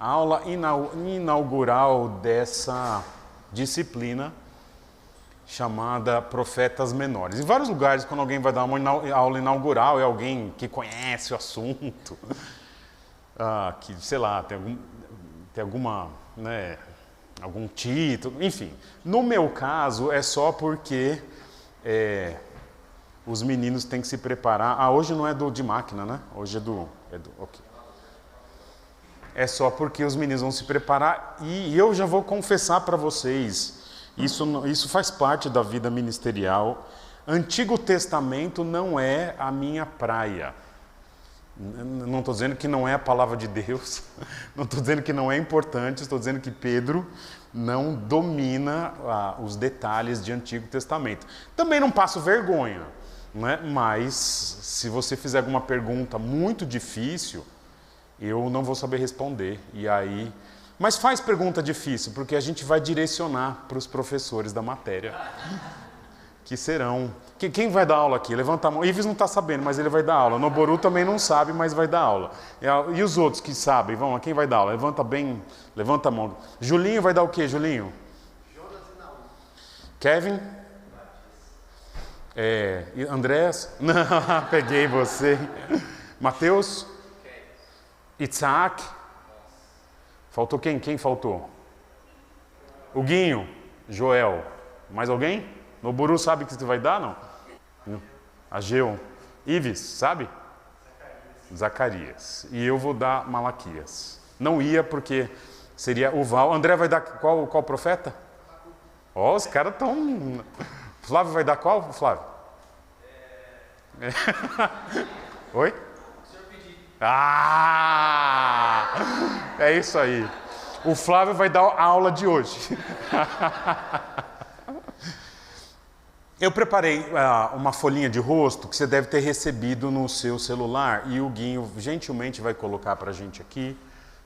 a aula inaugural dessa disciplina chamada Profetas Menores. Em vários lugares, quando alguém vai dar uma aula inaugural, é alguém que conhece o assunto, que, sei lá, tem alguma, né, algum título, enfim. No meu caso, é só porque os meninos têm que se preparar. Hoje não é de máquina, né? Hoje é do ok. É só porque os meninos vão se preparar e eu já vou confessar para vocês, isso faz parte da vida ministerial. Antigo Testamento não é a minha praia. Não estou dizendo que não é a palavra de Deus, não estou dizendo que não é importante, estou dizendo que Pedro não domina os detalhes de Antigo Testamento. Também não passo vergonha, né? Mas se você fizer alguma pergunta muito difícil, eu não vou saber responder. E aí, mas faz pergunta difícil, porque a gente vai direcionar para os professores da matéria, que serão... Quem vai dar aula aqui? Levanta a mão. Ives não está sabendo, mas ele vai dar aula. Noboru também não sabe, mas vai dar aula. E os outros que sabem, vamos lá, quem vai dar aula? Levanta a mão. Julinho vai dar o quê, Julinho? Jonas e Naú. Kevin? Andrés? Não, peguei você. Mateus? Isaac? Faltou quem? Quem faltou? O Guinho? Joel? Mais alguém? Noboru sabe que você vai dar, não? Ageu? Ives, sabe? Zacarias. E eu vou dar Malaquias. Não ia porque seria o Val. André vai dar qual profeta? Ó, os caras estão... Flávio vai dar qual, Flávio? Oi? É isso aí. O Flávio vai dar a aula de hoje. Eu preparei uma folhinha de rosto que você deve ter recebido no seu celular e o Guinho gentilmente vai colocar para a gente aqui,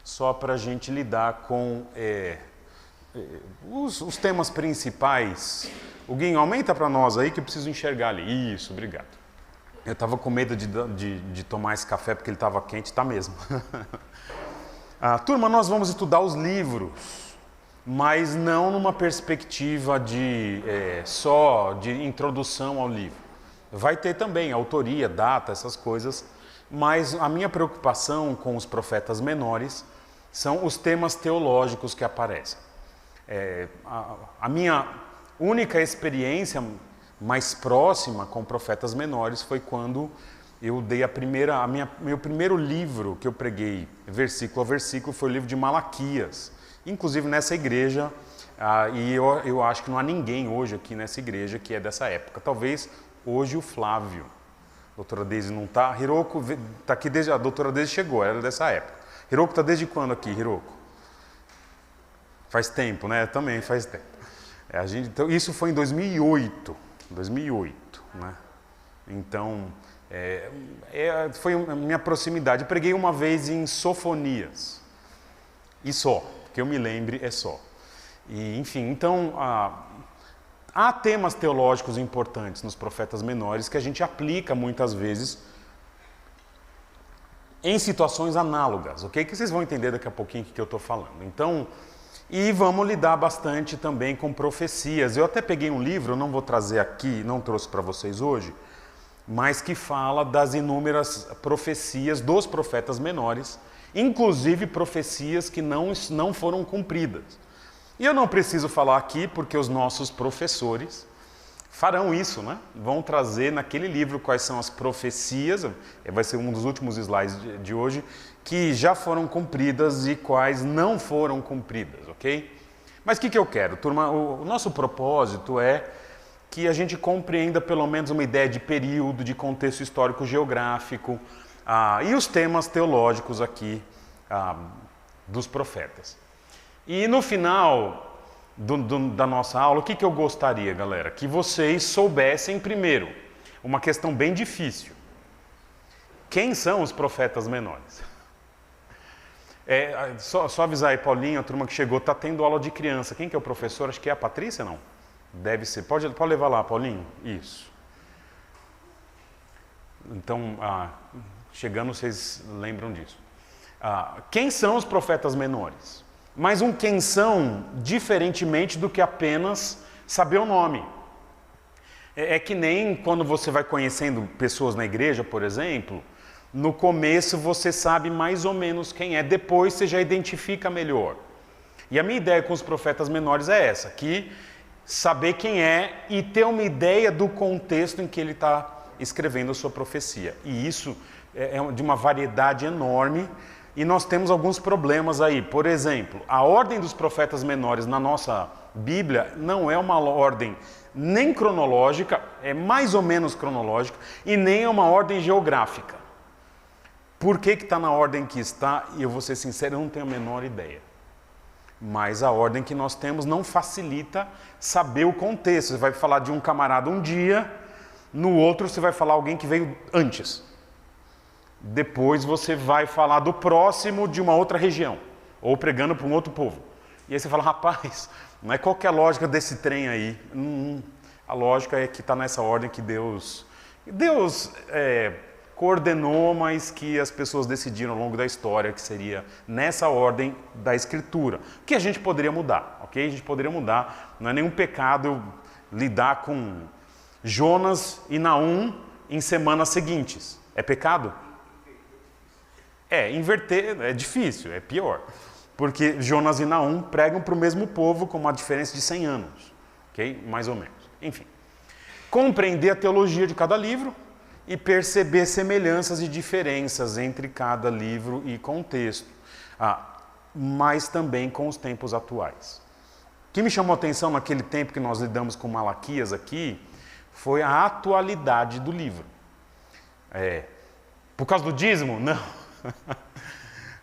só para a gente lidar com os temas principais. O Guinho, aumenta para nós aí que eu preciso enxergar ali. Isso, obrigado. Eu estava com medo de tomar esse café porque ele estava quente, está mesmo. Turma, nós vamos estudar os livros, mas não numa perspectiva só de introdução ao livro. Vai ter também autoria, data, essas coisas, mas a minha preocupação com os profetas menores são os temas teológicos que aparecem. A minha única experiência mais próxima com profetas menores foi quando eu dei meu primeiro livro que eu preguei, versículo a versículo, foi o livro de Malaquias. Inclusive nessa igreja, e eu acho que não há ninguém hoje aqui nessa igreja que é dessa época. Talvez hoje o Flávio. A doutora Deise não está. Hiroko está aqui desde... A doutora Deise chegou, ela é dessa época. Hiroko está desde quando aqui, Hiroko? Faz tempo, né? Também faz tempo. Então, isso foi em 2008. 2008, né? Então, foi a minha proximidade. Eu preguei uma vez em Sofonias. E só, que eu me lembre, é só. E, enfim, então, há temas teológicos importantes nos profetas menores que a gente aplica muitas vezes em situações análogas, ok? Que vocês vão entender daqui a pouquinho o que eu estou falando. Então, e vamos lidar bastante também com profecias. Eu até peguei um livro, eu não vou trazer aqui, não trouxe para vocês hoje, mas que fala das inúmeras profecias dos profetas menores, inclusive profecias que não foram cumpridas. E eu não preciso falar aqui porque os nossos professores farão isso, né? Vão trazer naquele livro quais são as profecias, vai ser um dos últimos slides de hoje, que já foram cumpridas e quais não foram cumpridas, ok? Mas o que eu quero, turma? O nosso propósito é que a gente compreenda pelo menos uma ideia de período, de contexto histórico geográfico, e os temas teológicos aqui dos profetas. E no final da nossa aula, o que eu gostaria, galera? Que vocês soubessem primeiro uma questão bem difícil. Quem são os profetas menores? Só avisar aí, Paulinho, a turma que chegou, está tendo aula de criança. Quem que é o professor? Acho que é a Patrícia, não? Deve ser. Pode levar lá, Paulinho. Isso. Então, chegando, vocês lembram disso. Quem são os profetas menores? Mas um quem são diferentemente do que apenas saber o nome. É que nem quando você vai conhecendo pessoas na igreja, por exemplo, no começo você sabe mais ou menos quem é, depois você já identifica melhor. E a minha ideia com os profetas menores é essa, que saber quem é e ter uma ideia do contexto em que ele está escrevendo a sua profecia. E isso é de uma variedade enorme e nós temos alguns problemas aí. Por exemplo, a ordem dos profetas menores na nossa Bíblia não é uma ordem nem cronológica, é mais ou menos cronológica, e nem é uma ordem geográfica. Por que está na ordem que está? E eu vou ser sincero, eu não tenho a menor ideia. Mas a ordem que nós temos não facilita saber o contexto. Você vai falar de um camarada um dia, no outro você vai falar alguém que veio antes. Depois você vai falar do próximo de uma outra região, ou pregando para um outro povo. E aí você fala, rapaz, não é qualquer lógica desse trem aí. A lógica é que está nessa ordem que Deus coordenou, mas que as pessoas decidiram ao longo da história que seria nessa ordem da Escritura. Que a gente poderia mudar, ok? A gente poderia mudar. Não é nenhum pecado lidar com Jonas e Naum em semanas seguintes. É pecado? Inverter é difícil, é pior. Porque Jonas e Naum pregam para o mesmo povo com uma diferença de 100 anos. Ok? Mais ou menos. Enfim. Compreender a teologia de cada livro e perceber semelhanças e diferenças entre cada livro e contexto. Mas também com os tempos atuais. O que me chamou a atenção naquele tempo que nós lidamos com Malaquias aqui foi a atualidade do livro. Por causa do dízimo? Não.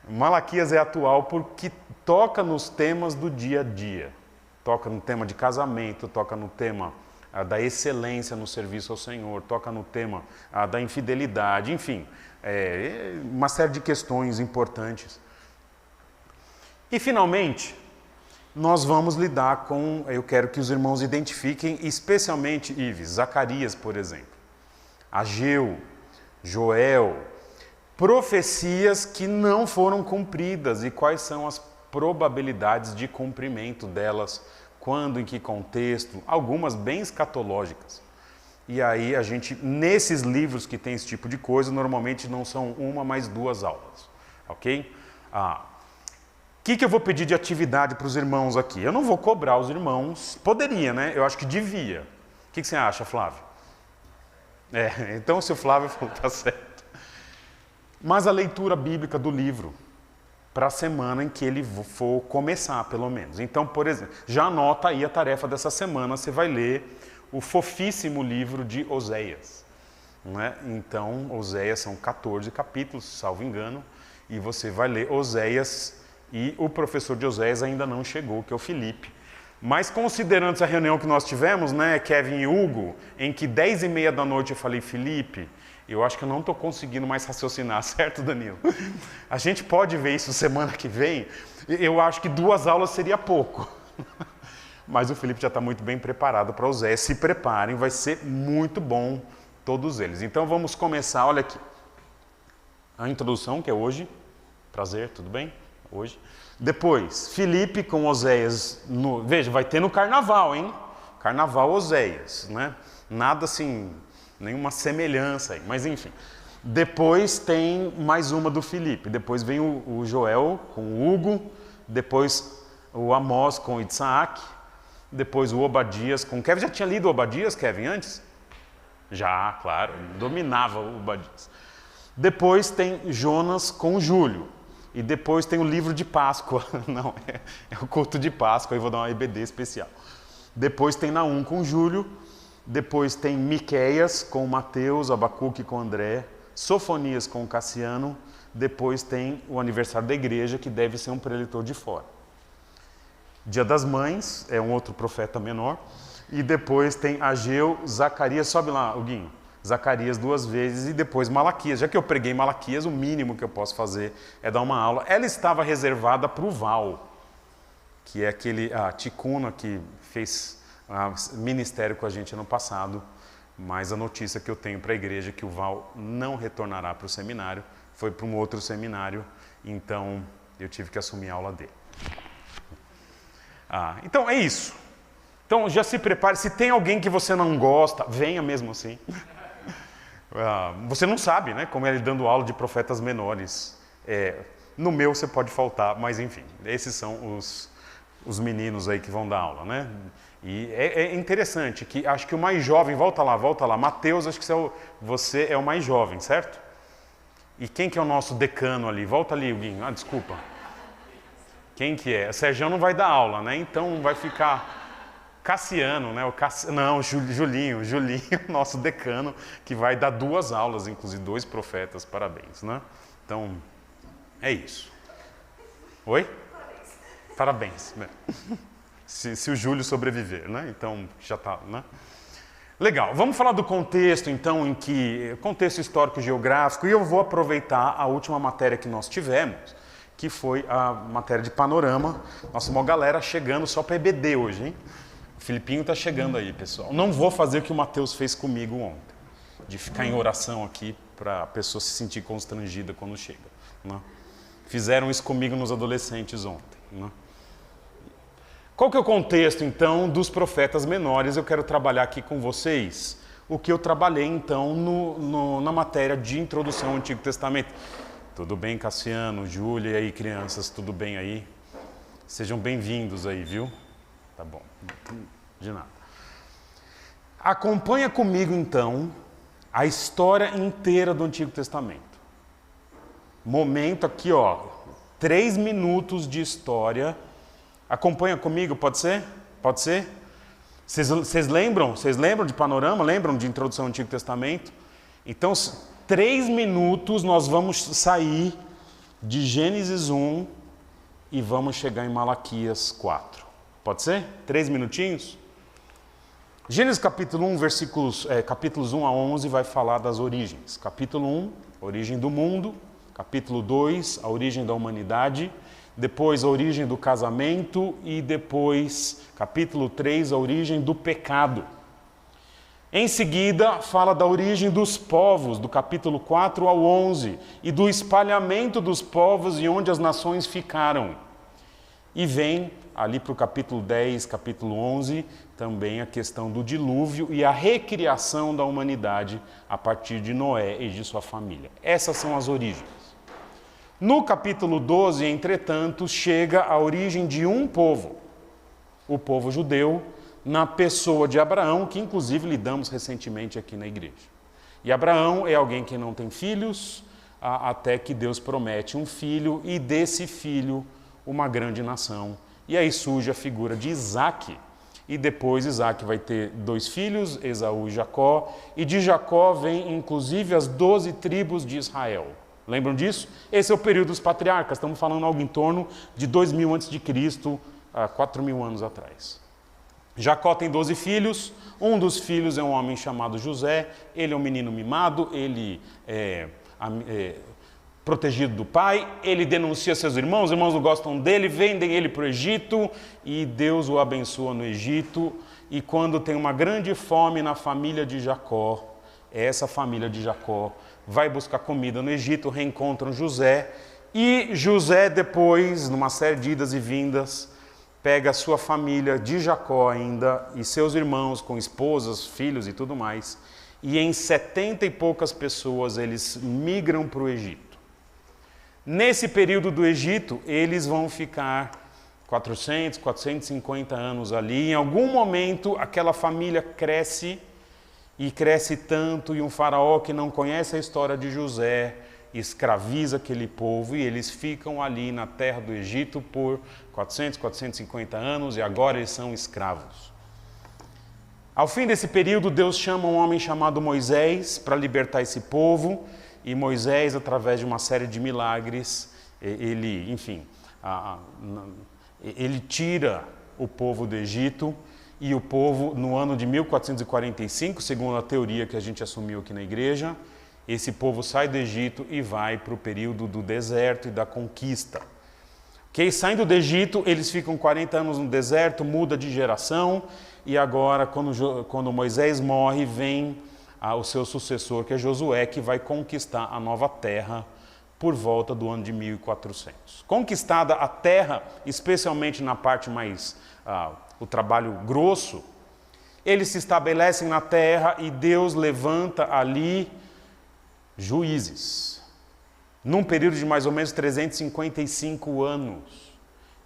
Malaquias é atual porque toca nos temas do dia a dia. Toca no tema de casamento, toca no tema da excelência no serviço ao Senhor, toca no tema da infidelidade, enfim, uma série de questões importantes. E finalmente, nós vamos lidar com, eu quero que os irmãos identifiquem, especialmente, Ives, Zacarias, por exemplo, Ageu, Joel, profecias que não foram cumpridas e quais são as probabilidades de cumprimento delas, quando, em que contexto, algumas bem escatológicas. E aí a gente, nesses livros que tem esse tipo de coisa, normalmente não são uma, mas 2 aulas, ok? Que eu vou pedir de atividade para os irmãos aqui? Eu não vou cobrar os irmãos, poderia, né? Eu acho que devia. O que você acha, Flávio? Então se o Flávio falou, tá certo. Mas a leitura bíblica do livro, para a semana em que ele for começar, pelo menos. Então, por exemplo, já anota aí a tarefa dessa semana, você vai ler o fofíssimo livro de Oséias. Não é? Então, Oséias são 14 capítulos, salvo engano, e você vai ler Oséias, e o professor de Oséias ainda não chegou, que é o Felipe. Mas considerando essa reunião que nós tivemos, né, Kevin e Hugo, em que 10h30 da noite eu falei, Felipe, eu acho que eu não estou conseguindo mais raciocinar, certo, Danilo? A gente pode ver isso semana que vem? Eu acho que 2 aulas seria pouco. Mas o Felipe já está muito bem preparado para Oséias. Se preparem, vai ser muito bom todos eles. Então vamos começar, olha aqui. A introdução, que é hoje. Prazer, tudo bem? Hoje. Depois, Felipe com Oséias. Veja, vai ter no carnaval, hein? Carnaval Oséias, né? Nada assim, nenhuma semelhança aí, mas enfim. Depois tem mais uma do Felipe. Depois vem o Joel com o Hugo. Depois o Amós com o Isaac. Depois o Obadias com o Kevin. Já tinha lido o Obadias, Kevin, antes? Já, claro. Dominava o Obadias. Depois tem Jonas com o Júlio. E depois tem o livro de Páscoa. Não, é o culto de Páscoa. Aí vou dar uma EBD especial. Depois tem Naum com Júlio. Depois tem Miqueias com Mateus, Abacuque com André, Sofonias com Cassiano. Depois tem o aniversário da igreja, que deve ser um preletor de fora. Dia das Mães, é um outro profeta menor. E depois tem Ageu, Zacarias, sobe lá, Huguinho. Zacarias 2 vezes e depois Malaquias. Já que eu preguei Malaquias, o mínimo que eu posso fazer é dar uma aula. Ela estava reservada para o Val, que é aquele ticuna que fez ministério com a gente ano passado, mas a notícia que eu tenho para a igreja é que o Val não retornará para o seminário, foi para um outro seminário, então eu tive que assumir a aula dele. Então é isso. Então já se prepare, se tem alguém que você não gosta, venha mesmo assim. Você não sabe, né, como é ele dando aula de profetas menores. No meu você pode faltar, mas enfim, esses são os meninos aí que vão dar aula, né? E é interessante que acho que o mais jovem, volta lá, Mateus, acho que você é o mais jovem, certo? E quem que é o nosso decano ali? Volta ali, Guinho. Desculpa. Quem que é? O Sérgio não vai dar aula, né? Então vai ficar Cassiano, né? Julinho, nosso decano, que vai dar 2 aulas, inclusive 2 profetas, parabéns, né? Então, é isso. Oi? Parabéns. Se o Júlio sobreviver, né? Então, já tá, né? Legal, vamos falar do contexto, então, contexto histórico-geográfico, e eu vou aproveitar a última matéria que nós tivemos, que foi a matéria de panorama. Nossa, uma galera chegando só para EBD hoje, hein? O Filipinho tá chegando aí, pessoal. Não vou fazer o que o Mateus fez comigo ontem, de ficar em oração aqui para a pessoa se sentir constrangida quando chega, né? Fizeram isso comigo nos adolescentes ontem, né? Qual que é o contexto, então, dos profetas menores? Eu quero trabalhar aqui com vocês o que eu trabalhei, então, na matéria de introdução ao Antigo Testamento. Tudo bem, Cassiano, Júlia, e aí, crianças, tudo bem aí? Sejam bem-vindos aí, viu? Tá bom, de nada. Acompanha comigo, então, a história inteira do Antigo Testamento. Momento aqui, 3 minutos de história. Acompanha comigo, pode ser? Pode ser? Vocês lembram? Vocês lembram de panorama? Lembram de introdução ao Antigo Testamento? Então, 3 minutos nós vamos sair de Gênesis 1 e vamos chegar em Malaquias 4. Pode ser? 3 minutinhos? Gênesis capítulo 1, capítulos 1 a 11 vai falar das origens. Capítulo 1, origem do mundo. Capítulo 2, a origem da humanidade. Depois a origem do casamento e depois, capítulo 3, a origem do pecado. Em seguida, fala da origem dos povos, do capítulo 4 ao 11, e do espalhamento dos povos e onde as nações ficaram. E vem, ali para o capítulo 10, capítulo 11, também a questão do dilúvio e a recriação da humanidade a partir de Noé e de sua família. Essas são as origens. No capítulo 12, entretanto, chega a origem de um povo, o povo judeu, na pessoa de Abraão, que inclusive lidamos recentemente aqui na igreja. E Abraão é alguém que não tem filhos, até que Deus promete um filho, e desse filho uma grande nação. E aí surge a figura de Isaac, e depois Isaac vai ter 2 filhos, Esaú e Jacó, e de Jacó vem inclusive as 12 tribos de Israel. Lembram disso? Esse é o período dos patriarcas, estamos falando algo em torno de 2000 a.C., 4.000 anos atrás. Jacó tem 12 filhos, um dos filhos é um homem chamado José, ele é um menino mimado, ele é protegido do pai, ele denuncia seus irmãos, os irmãos não gostam dele, vendem ele para o Egito e Deus o abençoa no Egito. E quando tem uma grande fome na família de Jacó, essa família de Jacó vai buscar comida no Egito, reencontram José, e José depois, numa série de idas e vindas, pega a sua família de Jacó ainda, e seus irmãos com esposas, filhos e tudo mais, e em 70 e poucas pessoas eles migram para o Egito. Nesse período do Egito, eles vão ficar 400, 450 anos ali. Em algum momento, aquela família cresce, e cresce tanto, e um faraó que não conhece a história de José escraviza aquele povo, e eles ficam ali na terra do Egito por 400, 450 anos, e agora eles são escravos. Ao fim desse período, Deus chama um homem chamado Moisés para libertar esse povo, e Moisés, através de uma série de milagres, ele tira o povo do Egito. E o povo, no ano de 1445, segundo a teoria que a gente assumiu aqui na igreja, esse povo sai do Egito e vai para o período do deserto e da conquista. Saindo do Egito, eles ficam 40 anos no deserto, muda de geração, e agora, quando Moisés morre, vem o seu sucessor, que é Josué, que vai conquistar a nova terra por volta do ano de 1400. Conquistada a terra, especialmente na parte mais, o trabalho grosso, eles se estabelecem na terra e Deus levanta ali juízes. Num período de mais ou menos 355 anos,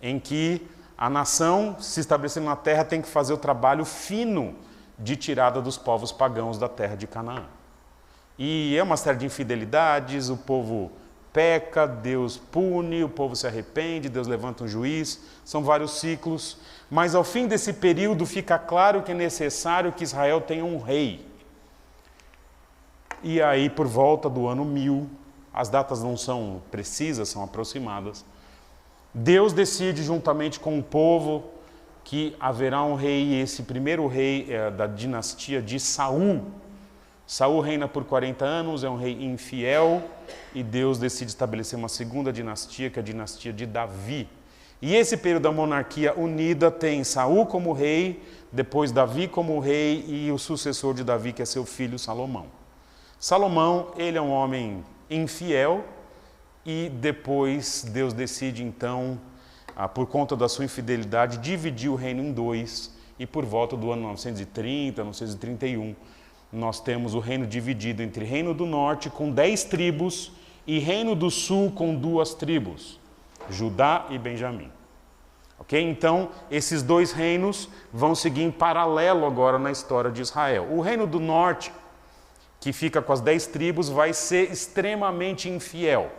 em que a nação se estabelecendo na terra tem que fazer o trabalho fino de tirada dos povos pagãos da terra de Canaã. E é uma série de infidelidades, o povo peca, Deus pune, o povo se arrepende, Deus levanta um juiz, são vários ciclos, mas ao fim desse período fica claro que é necessário que Israel tenha um rei. E aí, por volta do ano 1000, as datas não são precisas, são aproximadas, Deus decide juntamente com o povo que haverá um rei, e esse primeiro rei é da dinastia de Saul. Saul reina por 40 anos, é um rei infiel, e Deus decide estabelecer uma segunda dinastia, que é a dinastia de Davi. E esse período da monarquia unida tem Saul como rei, depois Davi como rei e o sucessor de Davi, que é seu filho Salomão. Salomão, ele é um homem infiel, e depois Deus decide então, por conta da sua infidelidade, dividir o reino em dois, e por volta do ano 930, 931, nós temos o reino dividido entre Reino do Norte com 10 tribos e Reino do Sul com 2 tribos, Judá e Benjamim. Ok? Então, esses dois reinos vão seguir em paralelo agora na história de Israel. O Reino do Norte, que fica com as 10 tribos, vai ser extremamente infiel.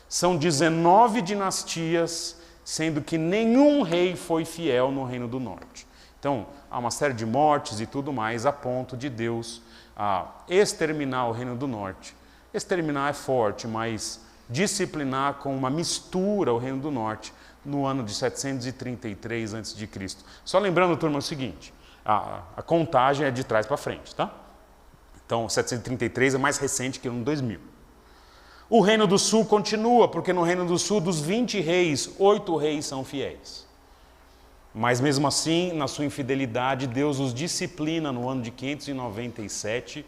São 19 dinastias, sendo que nenhum rei foi fiel no Reino do Norte. Então, há uma série de mortes e tudo mais, a ponto de Deus exterminar o Reino do Norte. Exterminar é forte, mas disciplinar com uma mistura o Reino do Norte no ano de 733 a.C. Só lembrando, turma, o seguinte, a contagem é de trás para frente, tá? Então, 733 é mais recente que o ano 2000. O Reino do Sul continua, porque no Reino do Sul, dos 20 reis, 8 reis são fiéis. Mas mesmo assim, na sua infidelidade, Deus os disciplina no ano de 597,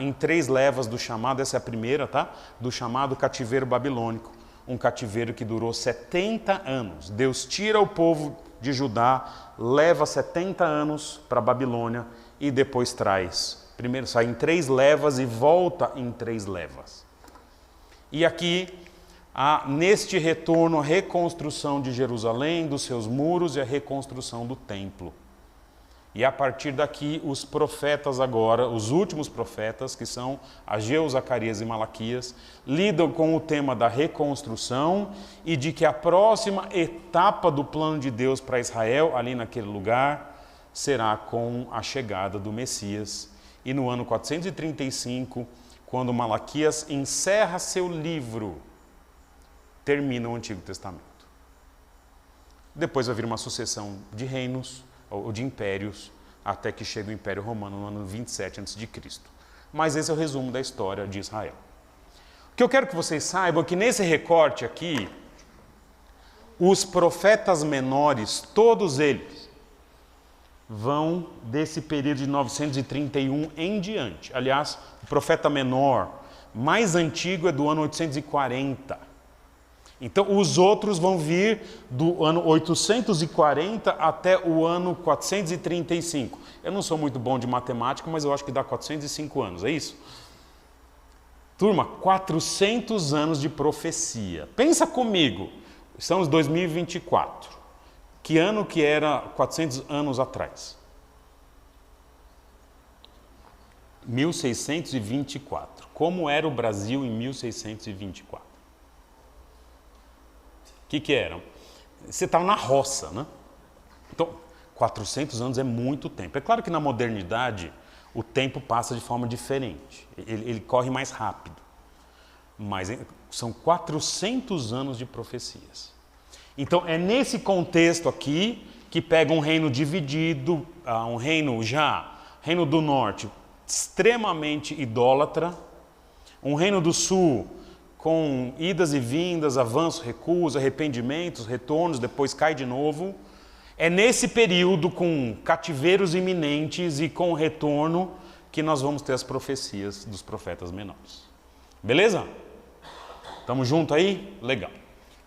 em 3 levas do chamado, essa é a primeira, tá? Do chamado cativeiro babilônico, um cativeiro que durou 70 anos. Deus tira o povo de Judá, leva 70 anos para a Babilônia e depois traz. Primeiro sai em 3 levas e volta em 3 levas. E aqui, neste retorno, a reconstrução de Jerusalém, dos seus muros e a reconstrução do templo. E a partir daqui, os profetas agora, os últimos profetas, que são Ageu, Zacarias e Malaquias, lidam com o tema da reconstrução e de que a próxima etapa do plano de Deus para Israel, ali naquele lugar, será com a chegada do Messias. E no ano 435, quando Malaquias encerra seu livro, termina o Antigo Testamento. Depois vai vir uma sucessão de reinos, ou de impérios, até que chega o Império Romano no ano 27 a.C. Mas esse é o resumo da história de Israel. O que eu quero que vocês saibam é que nesse recorte aqui, os profetas menores, todos eles, vão desse período de 931 em diante. Aliás, o profeta menor mais antigo é do ano 840. Então, os outros vão vir do ano 840 até o ano 435. Eu não sou muito bom de matemática, mas eu acho que dá 405 anos, é isso? Turma, 400 anos de profecia. Pensa comigo, estamos em 2024. Que ano que era 400 anos atrás? 1624. Como era o Brasil em 1624? O que era? Você estava na roça, né? Então, 400 anos é muito tempo. É claro que na modernidade o tempo passa de forma diferente. Ele corre mais rápido. Mas são 400 anos de profecias. Então, é nesse contexto aqui que pega um reino dividido, um reino do norte, extremamente idólatra, um reino do sul com idas e vindas, avanços, recuos, arrependimentos, retornos, depois cai de novo. É nesse período, com cativeiros iminentes e com retorno, que nós vamos ter as profecias dos profetas menores. Beleza? Tamo junto aí? Legal.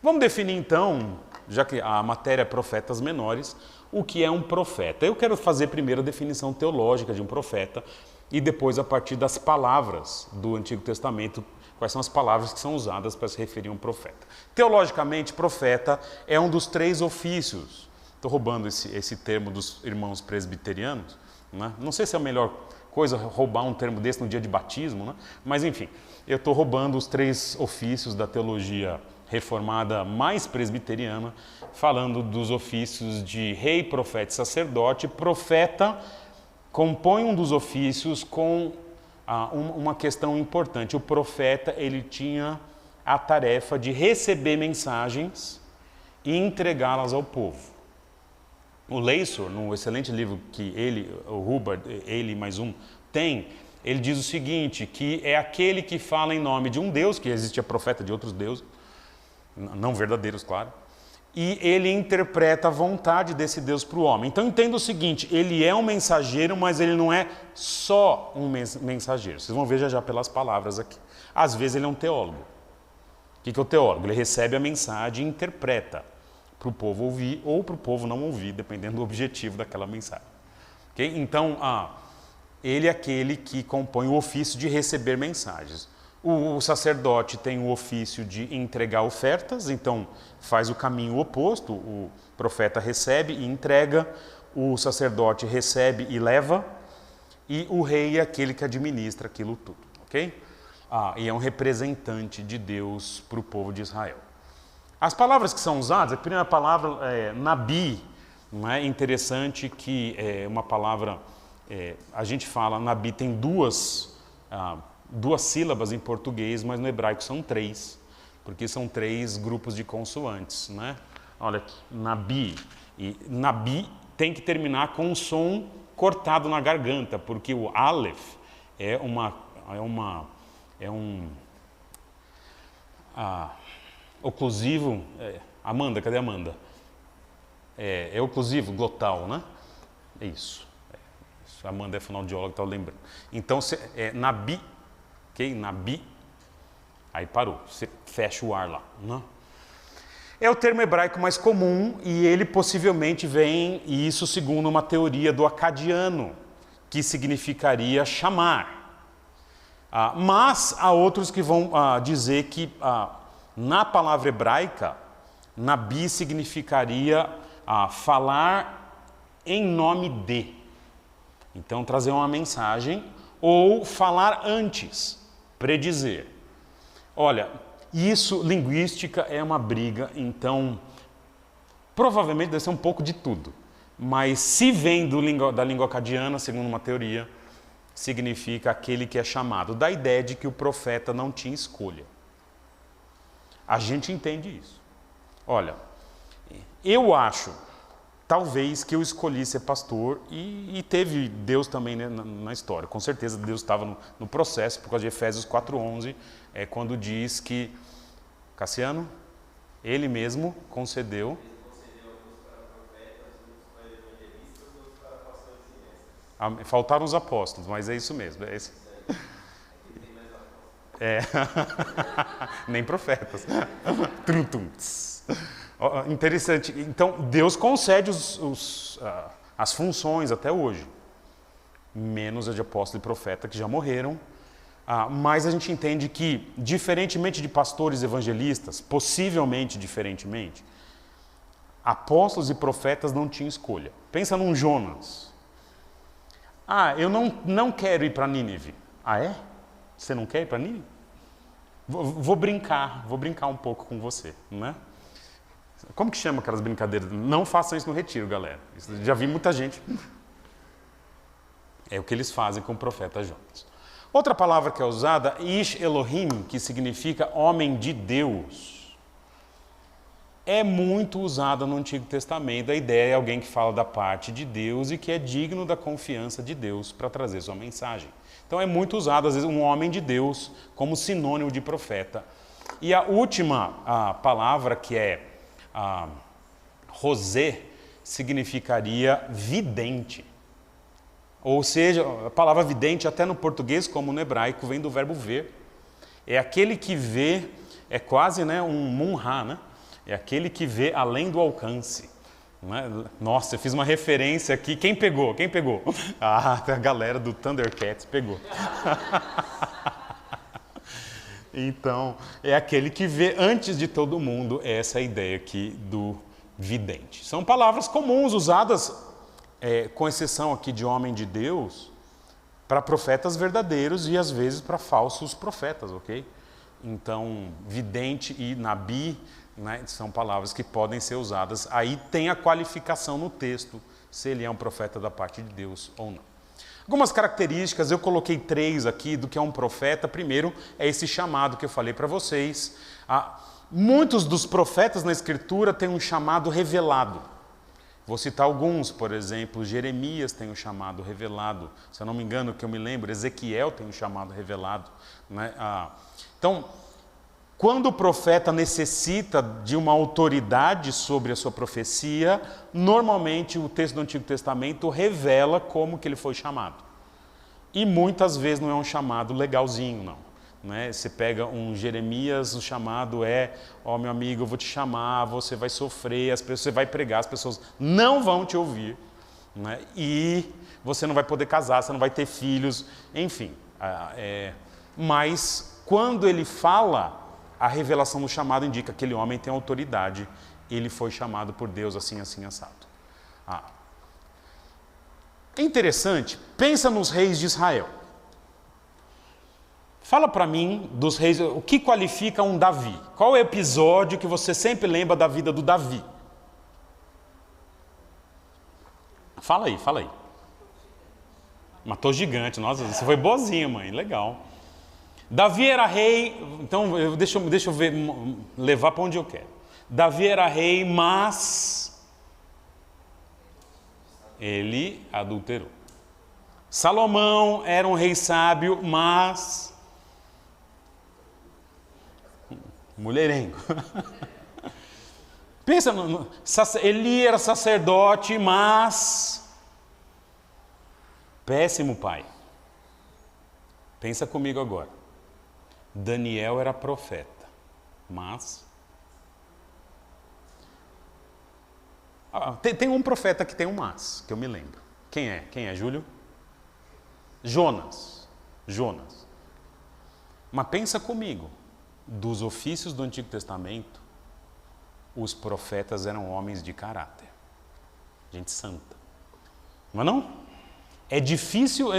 Vamos definir então, já que a matéria é profetas menores, o que é um profeta. Eu quero fazer primeiro a definição teológica de um profeta e depois, a partir das palavras do Antigo Testamento, quais são as palavras que são usadas para se referir a um profeta. Teologicamente, profeta é um dos 3 ofícios. Estou roubando esse termo dos irmãos presbiterianos, né? Não sei se é a melhor coisa roubar um termo desse no dia de batismo, né? Mas enfim, eu estou roubando os 3 ofícios da teologia reformada mais presbiteriana, falando dos ofícios de rei, profeta e sacerdote. Profeta compõe um dos ofícios com uma questão importante. O profeta, ele tinha a tarefa de receber mensagens e entregá-las ao povo. O Leisor, no excelente livro que o Hubbard, ele mais um, tem, ele diz o seguinte, que é aquele que fala em nome de um Deus, que existia profeta de outros deuses, não verdadeiros, claro, e ele interpreta a vontade desse Deus para o homem. Então entenda o seguinte, ele é um mensageiro, mas ele não é só um mensageiro. Vocês vão ver já pelas palavras aqui. Às vezes ele é um teólogo. O que é o teólogo? Ele recebe a mensagem e interpreta para o povo ouvir ou para o povo não ouvir, dependendo do objetivo daquela mensagem. Okay? Então, ele é aquele que compõe o ofício de receber mensagens. O sacerdote tem o ofício de entregar ofertas, então faz o caminho oposto. O profeta recebe e entrega, o sacerdote recebe e leva, e o rei é aquele que administra aquilo tudo. Ok? E é um representante de Deus para o povo de Israel. As palavras que são usadas, a primeira palavra é nabi, não é interessante que é uma palavra, a gente fala, nabi tem duas sílabas em português, mas no hebraico são 3, porque são 3 grupos de consoantes, né? Olha aqui, nabi. E nabi tem que terminar com um som cortado na garganta, porque o aleph é um oclusivo. Amanda, cadê a Amanda? É oclusivo glotal, né? É isso. A Amanda é fonoaudióloga, estava lembrando. Então, nabi. Ok? Nabi, aí parou, você fecha o ar lá. Né? É o termo hebraico mais comum e ele possivelmente vem, e isso segundo uma teoria do acadiano, que significaria chamar. Mas há outros que vão dizer que na palavra hebraica, nabi significaria falar em nome de. Então trazer uma mensagem ou falar antes. Predizer. Olha, isso, linguística, é uma briga, então, provavelmente deve ser um pouco de tudo. Mas se vem da língua acadiana, segundo uma teoria, significa aquele que é chamado, da ideia de que o profeta não tinha escolha. A gente entende isso. Olha, eu acho, talvez, que eu escolhi ser pastor e teve Deus também, né, na história. Com certeza Deus estava no processo, por causa de Efésios 4:11, quando diz que, Cassiano, ele mesmo concedeu. Faltaram os apóstolos, mas é isso mesmo. Nem profetas. Interessante. Então, Deus concede as funções até hoje, menos a de apóstolo e profeta, que já morreram. Mas a gente entende que, diferentemente de pastores evangelistas, possivelmente diferentemente, apóstolos e profetas não tinham escolha. Pensa num Jonas. Eu não quero ir para Nínive. É? Você não quer ir para Nínive? Vou brincar um pouco com você, não é? Como que chama aquelas brincadeiras? Não façam isso no retiro, galera. Já vi muita gente. É o que eles fazem com o profeta Jonas. Outra palavra que é usada, Ish Elohim, que significa homem de Deus, é muito usada no Antigo Testamento. A ideia é alguém que fala da parte de Deus e que é digno da confiança de Deus para trazer sua mensagem. Então é muito usado, às vezes, um homem de Deus como sinônimo de profeta. E a última palavra, que é rosé, significaria vidente. Ou seja, a palavra vidente, até no português como no hebraico, vem do verbo ver. É aquele que vê é quase, né, um munha, né? É aquele que vê além do alcance. Não é? Nossa, eu fiz uma referência aqui. Quem pegou? Quem pegou? Ah, a galera do Thundercats pegou. Então, é aquele que vê antes de todo mundo. É essa ideia aqui do vidente. São palavras comuns usadas, com exceção aqui de homem de Deus, para profetas verdadeiros e às vezes para falsos profetas, ok? Então, vidente e nabi, né, são palavras que podem ser usadas. Aí tem a qualificação no texto, se ele é um profeta da parte de Deus ou não. Algumas características, eu coloquei 3 aqui do que é um profeta. Primeiro, é esse chamado que eu falei para vocês. Muitos dos profetas na Escritura têm um chamado revelado. Vou citar alguns, por exemplo, Jeremias tem um chamado revelado. Se eu não me engano, que eu me lembro, Ezequiel tem um chamado revelado, né? Então, quando o profeta necessita de uma autoridade sobre a sua profecia, normalmente o texto do Antigo Testamento revela como que ele foi chamado. E muitas vezes não é um chamado legalzinho, não. Né? Você pega um Jeremias, o chamado é: ó, meu amigo, eu vou te chamar, você vai sofrer, você vai pregar, as pessoas não vão te ouvir, né? E você não vai poder casar, você não vai ter filhos, enfim. Mas quando ele fala, a revelação do chamado indica que aquele homem tem autoridade, ele foi chamado por Deus assim, assim, assado. É interessante, pensa nos reis de Israel. Fala para mim dos reis, o que qualifica um Davi? Qual é o episódio que você sempre lembra da vida do Davi? Fala aí, fala aí. Matou gigante, nossa, você foi boazinha, mãe, legal. Davi era rei, então deixa eu ver, levar para onde eu quero. Davi era rei, mas ele adulterou. Salomão era um rei sábio, mas mulherengo. Pensa, Eli era sacerdote, mas péssimo pai. Pensa comigo agora. Daniel era profeta, mas tem um profeta que tem um mas, que eu me lembro. Quem é? Quem é, Júlio? Jonas. Mas pensa comigo. Dos ofícios do Antigo Testamento, os profetas eram homens de caráter, gente santa. Mas não? É difícil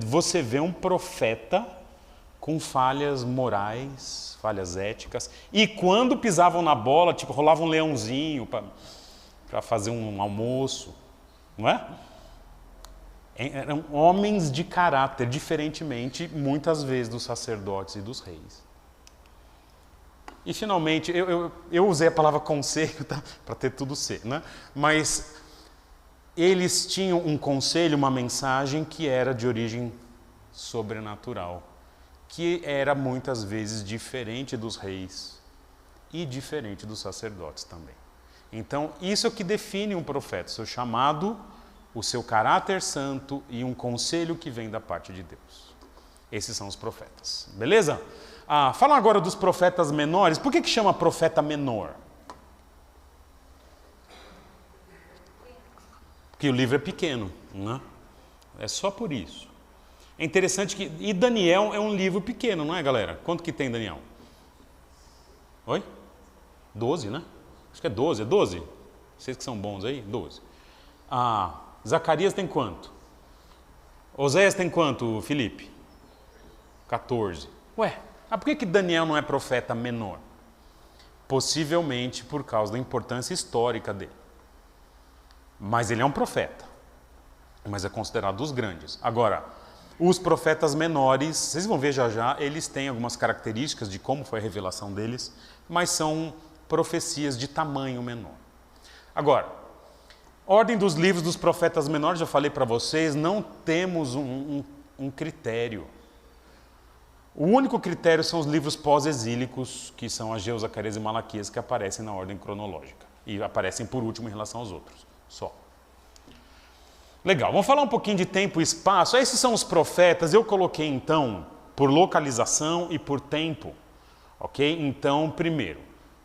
você ver um profeta com falhas morais, falhas éticas, e quando pisavam na bola, tipo, rolava um leãozinho para fazer um almoço, não é? Eram homens de caráter, diferentemente, muitas vezes, dos sacerdotes e dos reis. E, finalmente, eu usei a palavra conselho, tá? Para ter tudo ser, né? Mas eles tinham um conselho, uma mensagem que era de origem sobrenatural, que era muitas vezes diferente dos reis e diferente dos sacerdotes também. Então, isso é o que define um profeta, seu chamado, o seu caráter santo e um conselho que vem da parte de Deus. Esses são os profetas, beleza? Fala agora dos profetas menores. Por que chama profeta menor? Porque o livro é pequeno, né? É só por isso. É interessante que... E Daniel é um livro pequeno, não é, galera? Quanto que tem Daniel? Oi? 12, né? Acho que é 12, é 12? Vocês que são bons aí? 12. Zacarias tem quanto? Oséias tem quanto, Felipe? 14. Ué, por que Daniel não é profeta menor? Possivelmente por causa da importância histórica dele. Mas ele é um profeta. Mas é considerado dos grandes. Agora, os profetas menores, vocês vão ver já já, eles têm algumas características de como foi a revelação deles, mas são profecias de tamanho menor. Agora, ordem dos livros dos profetas menores, já falei para vocês, não temos um critério. O único critério são os livros pós-exílicos, que são Ageu, Zacarias e Malaquias, que aparecem na ordem cronológica. E aparecem por último em relação aos outros, só. Legal, vamos falar um pouquinho de tempo e espaço. Esses são os profetas, eu coloquei então por localização e por tempo. Ok? Então, primeiro,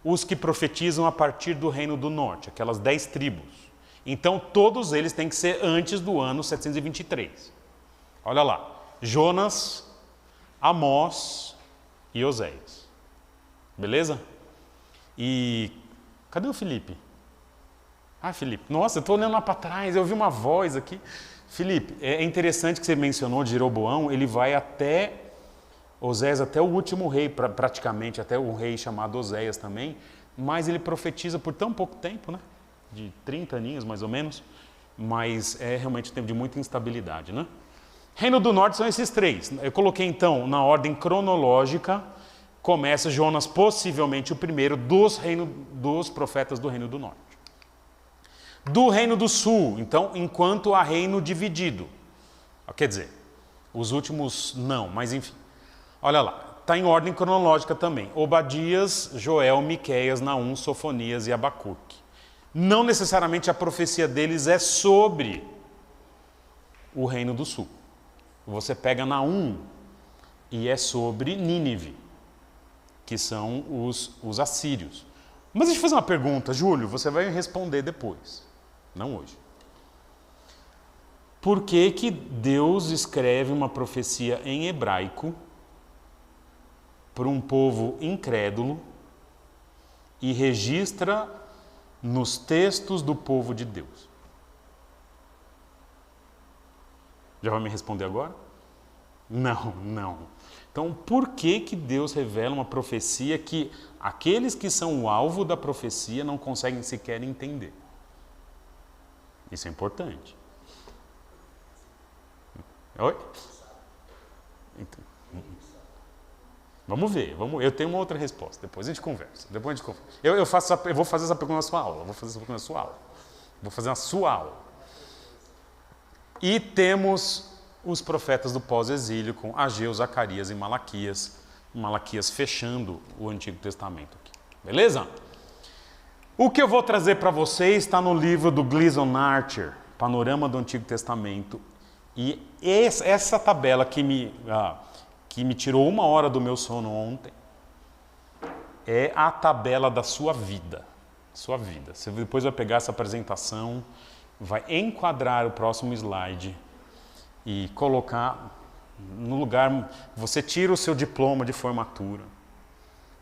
os que profetizam a partir do Reino do Norte, aquelas 10 tribos. Então, todos eles têm que ser antes do ano 723. Olha lá, Jonas, Amós e Oséias. Beleza? E cadê o Felipe? Ah, Felipe, nossa, eu estou olhando lá para trás, eu ouvi uma voz aqui. Felipe, é interessante que você mencionou de Jeroboão, ele vai até Oséias, até o último rei, praticamente, até o rei chamado Oséias também, mas ele profetiza por tão pouco tempo, né? De 30 aninhos mais ou menos, mas é realmente um tempo de muita instabilidade, né? Reino do Norte são esses 3. Eu coloquei então na ordem cronológica, começa Jonas, possivelmente o primeiro dos profetas do Reino do Norte. Do Reino do Sul, então, enquanto há reino dividido. Quer dizer, os últimos não, mas enfim. Olha lá, está em ordem cronológica também. Obadias, Joel, Miqueias, Naum, Sofonias e Abacuque. Não necessariamente a profecia deles é sobre o Reino do Sul. Você pega Naum e é sobre Nínive, que são os assírios. Mas deixa eu fazer uma pergunta, Júlio, você vai responder depois. Não hoje. Por que que Deus escreve uma profecia em hebraico para um povo incrédulo e registra nos textos do povo de Deus? Já vai me responder agora? Não. Então, por que que Deus revela uma profecia que aqueles que são o alvo da profecia não conseguem sequer entender? Isso é importante. Oi? Então, vamos ver. Eu tenho uma outra resposta. Depois a gente conversa. Eu vou fazer essa pergunta na sua aula. Vou fazer na sua aula. E temos os profetas do pós-exílio com Ageu, Zacarias e Malaquias. Malaquias fechando o Antigo Testamento aqui. Beleza? O que eu vou trazer para vocês está no livro do Gleason Archer, Panorama do Antigo Testamento. E essa tabela que me tirou 1 hora do meu sono ontem é a tabela da sua vida. Sua vida. Você depois vai pegar essa apresentação, vai enquadrar o próximo slide e colocar no lugar. Você tira o seu diploma de formatura,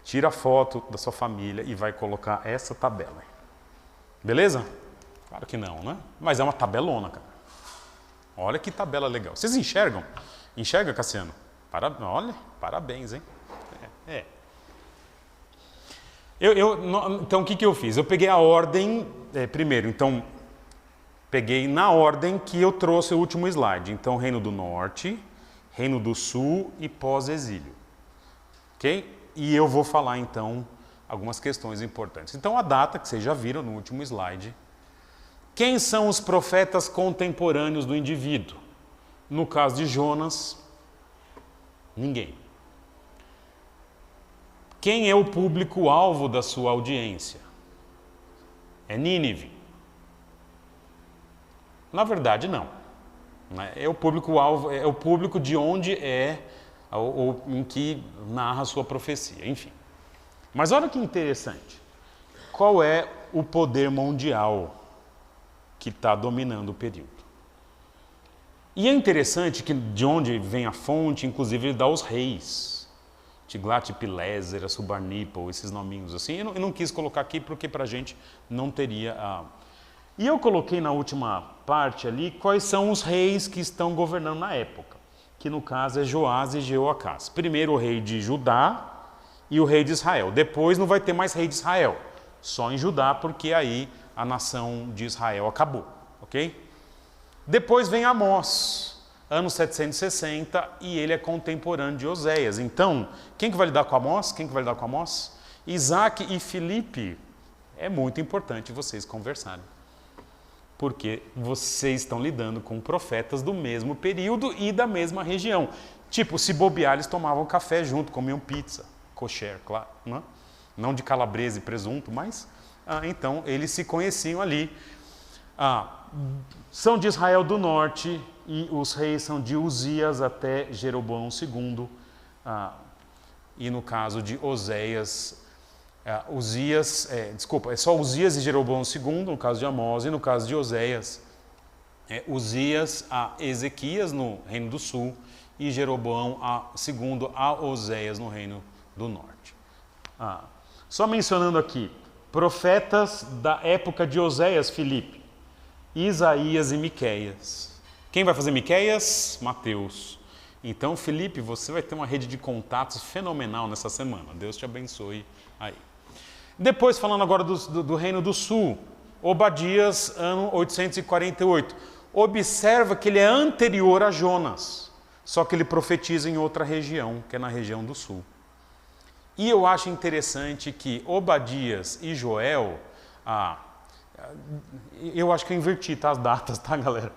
tira a foto da sua família e vai colocar essa tabela. Beleza? Claro que não, né? Mas é uma tabelona, cara. Olha que tabela legal. Vocês enxergam? Enxerga, Cassiano? Olha, parabéns, hein? Então, o que eu fiz? Eu peguei a ordem, primeiro, então, peguei na ordem que eu trouxe o último slide. Então, Reino do Norte, Reino do Sul e pós-exílio. Ok? E eu vou falar, então, algumas questões importantes. Então, a data, que vocês já viram no último slide. Quem são os profetas contemporâneos do indivíduo? No caso de Jonas, ninguém. Quem é o público-alvo da sua audiência? É Nínive. Na verdade, não. É o público-alvo, é o público de onde ou em que narra a sua profecia, enfim. Mas olha que interessante. Qual é o poder mundial que está dominando o período? E é interessante que de onde vem a fonte, inclusive ele dá os reis. Tiglat-Pileser, Assurbanipal, esses nominhos assim. Eu não quis colocar aqui porque para a gente não teria... E eu coloquei na última parte ali quais são os reis que estão governando na época. Que no caso é Joás e Jeoacás. Primeiro o rei de Judá e o rei de Israel. Depois não vai ter mais rei de Israel. Só em Judá, porque aí a nação de Israel acabou. Ok? Depois vem Amós, ano 760, e ele é contemporâneo de Oséias. Então, quem que vai lidar com Amós? Isaac e Filipe. É muito importante vocês conversarem. Porque vocês estão lidando com profetas do mesmo período e da mesma região. Tipo, se bobear, eles tomavam café junto, comiam pizza, kosher, claro, né? Não de calabresa e presunto, mas então eles se conheciam ali. São de Israel do Norte e os reis são de Uzias até Jeroboão II. e no caso de Oséias, é só Uzias e Jeroboão II, no caso de Amós, e no caso de Oséias, Uzias a Ezequias no Reino do Sul e Jeroboão II a Oséias no Reino do Norte. Só mencionando aqui, profetas da época de Oséias, Filipe, Isaías e Miqueias. Quem vai fazer Miqueias? Mateus. Então, Filipe, você vai ter uma rede de contatos fenomenal nessa semana. Deus te abençoe aí. Depois, falando agora do Reino do Sul, Obadias, ano 848. Observa que ele é anterior a Jonas, só que ele profetiza em outra região, que é na região do Sul. E eu acho interessante que Obadias e Joel, eu acho que eu inverti as datas, tá, galera?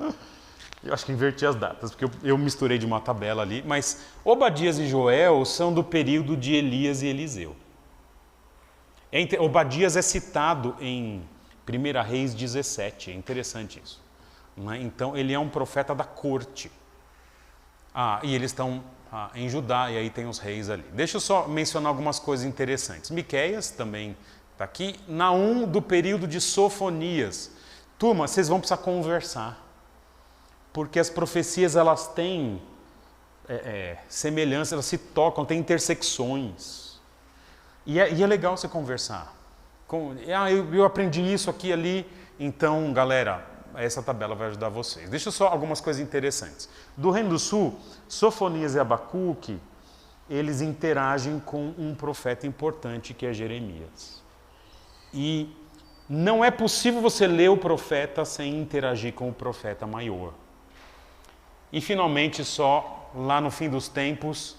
Eu acho que inverti as datas, porque eu misturei de uma tabela ali, mas Obadias e Joel são do período de Elias e Eliseu. Obadias é citado em 1 Reis 17, é interessante isso. Né? Então, ele é um profeta da corte. E eles estão em Judá, e aí tem os reis ali. Deixa eu só mencionar algumas coisas interessantes. Miqueias também está aqui. Naum, do período de Sofonias. Turma, vocês vão precisar conversar. Porque as profecias, elas têm semelhança, elas se tocam, têm intersecções. E é legal você conversar. Eu aprendi isso aqui ali, então, galera, essa tabela vai ajudar vocês. Deixa só algumas coisas interessantes. Do Reino do Sul, Sofonias e Abacuque, eles interagem com um profeta importante que é Jeremias. E não é possível você ler o profeta sem interagir com o profeta maior. E finalmente, só lá no fim dos tempos,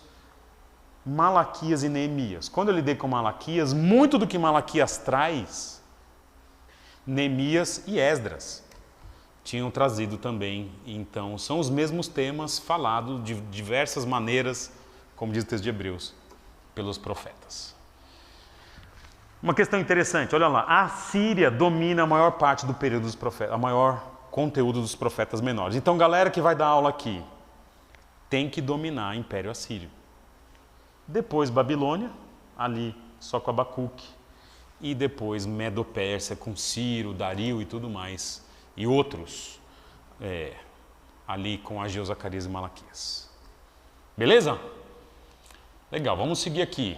Malaquias e Neemias. Quando eu lidei com Malaquias, muito do que Malaquias traz, Neemias e Esdras tinham trazido também. Então, são os mesmos temas falados de diversas maneiras, como diz o texto de Hebreus, pelos profetas. Uma questão interessante, olha lá, a Síria domina a maior parte do período dos profetas, a maior conteúdo dos profetas menores. Então, galera que vai dar aula aqui, tem que dominar o Império Assírio. Depois Babilônia, ali só com Abacuque, e depois Medo-Pérsia com Ciro, Dario e tudo mais, e outros, ali com Ageu, Zacarias e Malaquias. Beleza? Legal, vamos seguir aqui.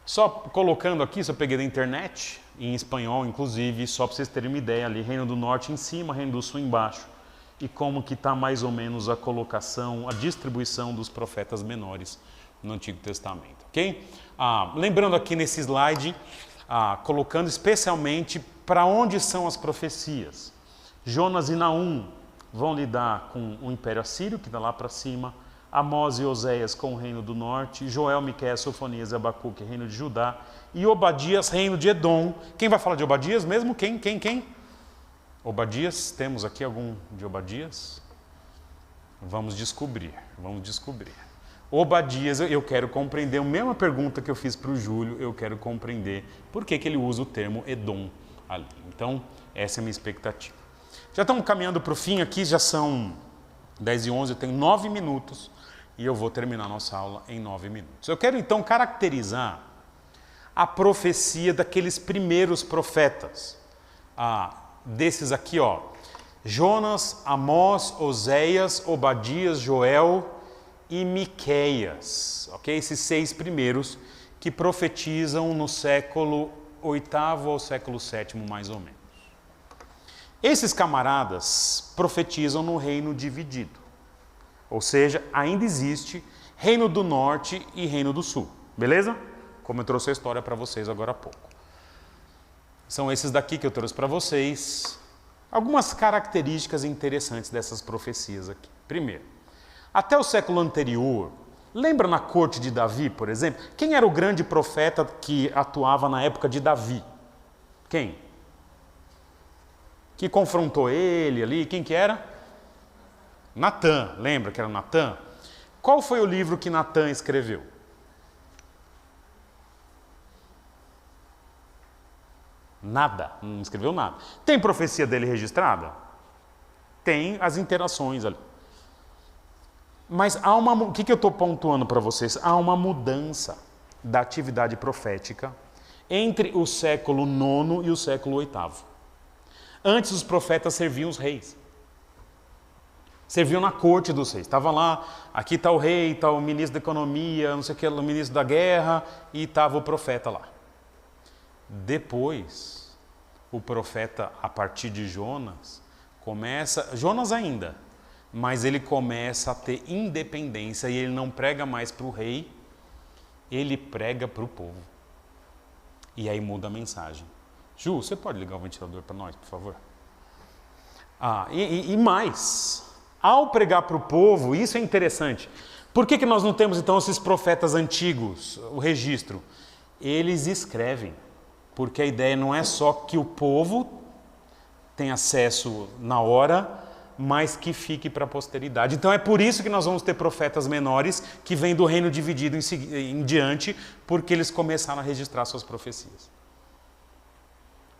Só colocando aqui, isso eu peguei da internet, em espanhol inclusive, só para vocês terem uma ideia ali, Reino do Norte em cima, Reino do Sul embaixo, e como que está mais ou menos a colocação, a distribuição dos profetas menores no Antigo Testamento, ok? Lembrando aqui nesse slide, colocando especialmente para onde são as profecias. Jonas e Naum vão lidar com o Império Assírio, que está lá para cima, Amós e Oséias com o Reino do Norte, Joel, Miqueias, Sofonias e Abacuque, Reino de Judá, e Obadias, Reino de Edom. Quem vai falar de Obadias mesmo? Quem? Obadias, temos aqui algum de Obadias? Vamos descobrir. Obadias, eu quero compreender, a mesma pergunta que eu fiz para o Júlio, eu quero compreender por que ele usa o termo Edom ali. Então, essa é a minha expectativa. Já estamos caminhando para o fim aqui, já são 10h11, eu tenho 9 minutos e eu vou terminar a nossa aula em 9 minutos. Eu quero então caracterizar a profecia daqueles primeiros profetas, desses aqui, Jonas, Amós, Oséias, Obadias, Joel e Miqueias, ok? Esses 6 primeiros que profetizam no século 8º ao século 7º, mais ou menos. Esses camaradas profetizam no reino dividido, ou seja, ainda existe Reino do Norte e Reino do Sul, beleza? Como eu trouxe a história para vocês agora há pouco. São esses daqui que eu trouxe para vocês. Algumas características interessantes dessas profecias aqui. Primeiro, até o século anterior, lembra na corte de Davi, por exemplo? Quem era o grande profeta que atuava na época de Davi? Quem? Que confrontou ele ali, quem que era? Natã, lembra que era Natã? Qual foi o livro que Natã escreveu? Nada, não escreveu nada. Tem profecia dele registrada? Tem as interações ali. Mas há o que eu estou pontuando para vocês? Há uma mudança. da atividade profética entre o século IX e o século VIII. Antes os profetas serviam os reis. Serviam na corte dos reis. Estava lá, aqui está o rei, está o ministro da economia, não sei o que, o ministro da guerra, e estava o profeta lá. Depois, o profeta, a partir de Jonas, Jonas ainda, mas ele começa a ter independência e ele não prega mais para o rei, ele prega para o povo. E aí muda a mensagem. Ju, você pode ligar o ventilador para nós, por favor? E mais, ao pregar para o povo, isso é interessante. Por que nós não temos então esses profetas antigos, o registro? Eles escrevem, porque a ideia não é só que o povo tenha acesso na hora, mas que fique para a posteridade. Então é por isso que nós vamos ter profetas menores que vêm do reino dividido em diante, porque eles começaram a registrar suas profecias.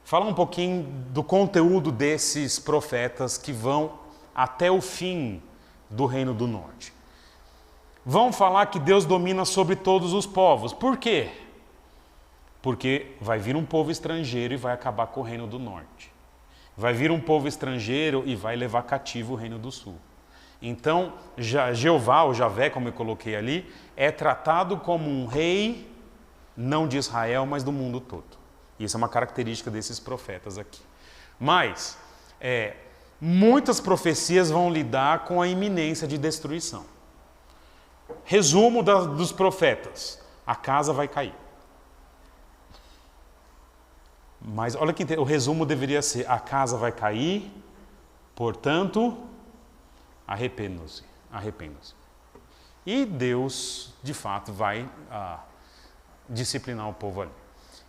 Fala um pouquinho do conteúdo desses profetas que vão até o fim do Reino do Norte. Vão falar que Deus domina sobre todos os povos. Por quê? Porque vai vir um povo estrangeiro e vai acabar com o Reino do Norte. Vai vir um povo estrangeiro e vai levar cativo o Reino do Sul. Então, Jeová, ou Javé, como eu coloquei ali, é tratado como um rei, não de Israel, mas do mundo todo. Isso é uma característica desses profetas aqui. Mas, muitas profecias vão lidar com a iminência de destruição. Resumo dos profetas: a casa vai cair. Mas olha que o resumo deveria ser: a casa vai cair, portanto, arrependam-se. E Deus, de fato, vai disciplinar o povo ali.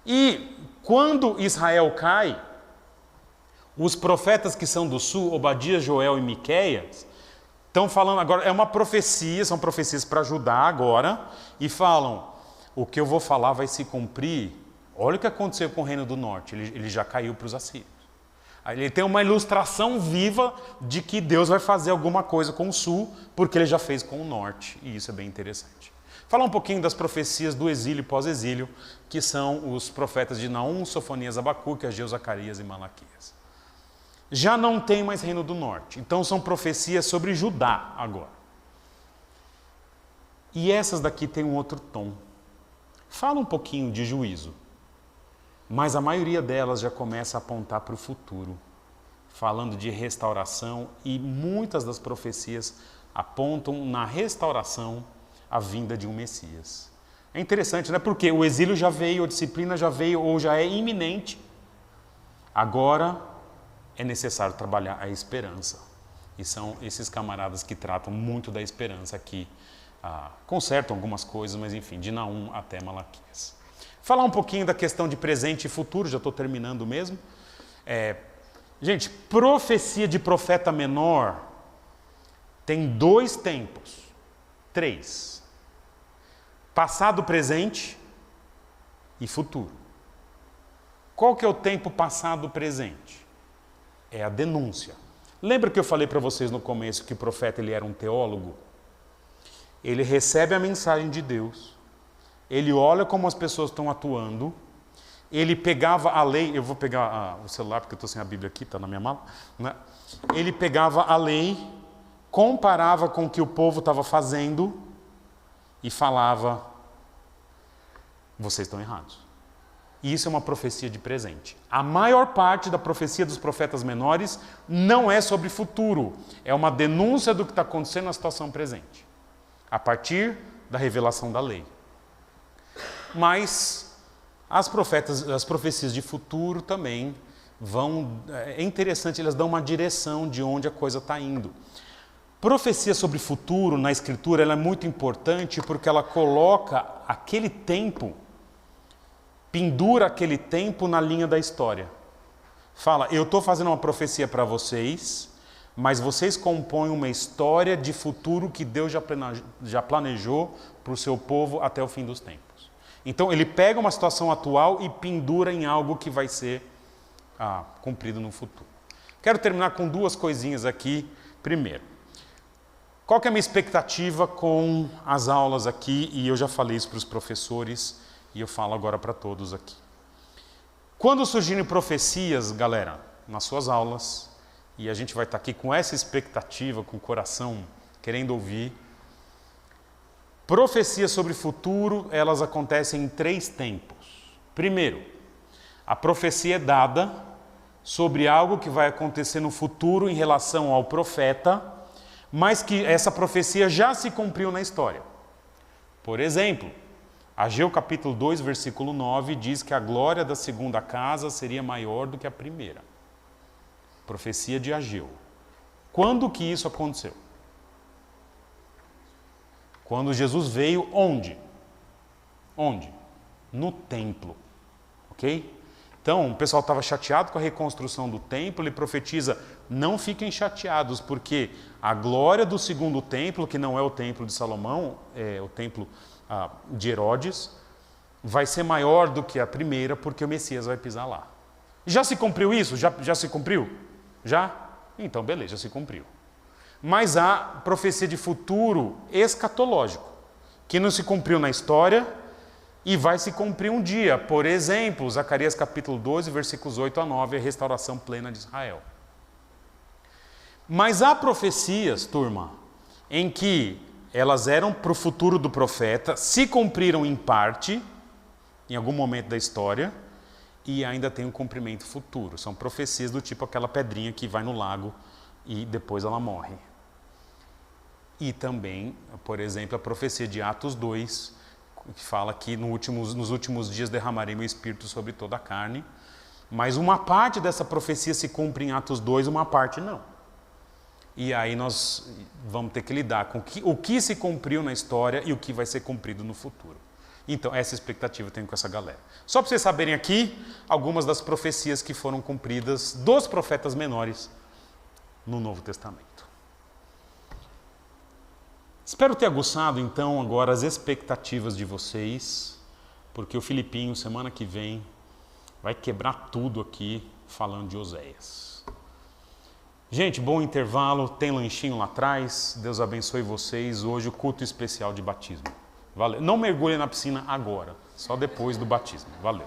E quando Israel cai, os profetas que são do sul, Obadias, Joel e Miqueias, estão falando agora, é uma profecia, são profecias para Judá agora, e falam: o que eu vou falar vai se cumprir. Olha o que aconteceu com o Reino do Norte, ele já caiu para os assírios. Ele tem uma ilustração viva de que Deus vai fazer alguma coisa com o sul, porque ele já fez com o norte, e isso é bem interessante. Falar um pouquinho das profecias do exílio e pós-exílio, que são os profetas de Naum, Sofonias, Abacuque, Ageu, Zacarias e Malaquias. Já não tem mais Reino do Norte, então são profecias sobre Judá agora. E essas daqui têm um outro tom. Fala um pouquinho de juízo, mas a maioria delas já começa a apontar para o futuro, falando de restauração, e muitas das profecias apontam na restauração a vinda de um Messias. É interessante, né? Porque o exílio já veio, a disciplina já veio, ou já é iminente. Agora é necessário trabalhar a esperança. E são esses camaradas que tratam muito da esperança aqui. Consertam algumas coisas, mas enfim, de Naum até Malaquias. Falar um pouquinho da questão de presente e futuro, já estou terminando mesmo. Gente, profecia de profeta menor tem 2 tempos, 3. Passado, presente e futuro. Qual que é o tempo passado, presente? É a denúncia. Lembra que eu falei para vocês no começo que o profeta ele era um teólogo? Ele recebe a mensagem de Deus, ele olha como as pessoas estão atuando, ele pegava a lei, eu vou pegar o celular porque eu estou sem a Bíblia aqui, está na minha mala, né? Ele pegava a lei, comparava com o que o povo estava fazendo e falava: vocês estão errados. E isso é uma profecia de presente. A maior parte da profecia dos profetas menores não é sobre futuro, é uma denúncia do que está acontecendo na situação presente, a partir da revelação da lei. Mas as profecias de futuro também é interessante, elas dão uma direção de onde a coisa está indo. Profecia sobre futuro na Escritura ela é muito importante porque ela coloca aquele tempo, pendura aquele tempo na linha da história. Fala: eu estou fazendo uma profecia para vocês, mas vocês compõem uma história de futuro que Deus já planejou para o seu povo até o fim dos tempos. Então ele pega uma situação atual e pendura em algo que vai ser cumprido no futuro. Quero terminar com 2 coisinhas aqui. Primeiro, Qual que é a minha expectativa com as aulas aqui? E eu já falei isso para os professores e eu falo agora para todos aqui. Quando surgirem profecias, galera, nas suas aulas, e a gente vai estar aqui com essa expectativa, com o coração querendo ouvir, profecias sobre o futuro, elas acontecem em 3 tempos. Primeiro, a profecia é dada sobre algo que vai acontecer no futuro em relação ao profeta, mas que essa profecia já se cumpriu na história. Por exemplo, Ageu capítulo 2, versículo 9, diz que a glória da segunda casa seria maior do que a primeira. Profecia de Ageu. Quando que isso aconteceu? Quando Jesus veio onde? Onde? No templo. Ok? Então, o pessoal estava chateado com a reconstrução do templo, ele profetiza, não fiquem chateados, porque a glória do segundo templo, que não é o templo de Salomão, é o templo de Herodes, vai ser maior do que a primeira, porque o Messias vai pisar lá. Já se cumpriu isso? Já se cumpriu? Já? Então, beleza, já se cumpriu. Mas há profecia de futuro escatológico, que não se cumpriu na história, e vai se cumprir um dia. Por exemplo, Zacarias capítulo 12, versículos 8 a 9, a restauração plena de Israel. Mas há profecias, turma, em que elas eram para o futuro do profeta, se cumpriram em parte, em algum momento da história, e ainda tem um cumprimento futuro. São profecias do tipo aquela pedrinha que vai no lago e depois ela morre. E também, por exemplo, a profecia de Atos 2, que fala que nos últimos dias derramarei meu espírito sobre toda a carne, mas uma parte dessa profecia se cumpre em Atos 2, uma parte não. E aí nós vamos ter que lidar com o que se cumpriu na história e o que vai ser cumprido no futuro. Então, essa expectativa eu tenho com essa galera. Só para vocês saberem aqui, algumas das profecias que foram cumpridas dos profetas menores no Novo Testamento. Espero ter aguçado, então, agora as expectativas de vocês, porque o Filipinho, semana que vem, vai quebrar tudo aqui falando de Oséias. Gente, bom intervalo, tem lanchinho lá atrás, Deus abençoe vocês. Hoje o culto especial de batismo. Valeu. Não mergulhe na piscina agora, só depois do batismo. Valeu.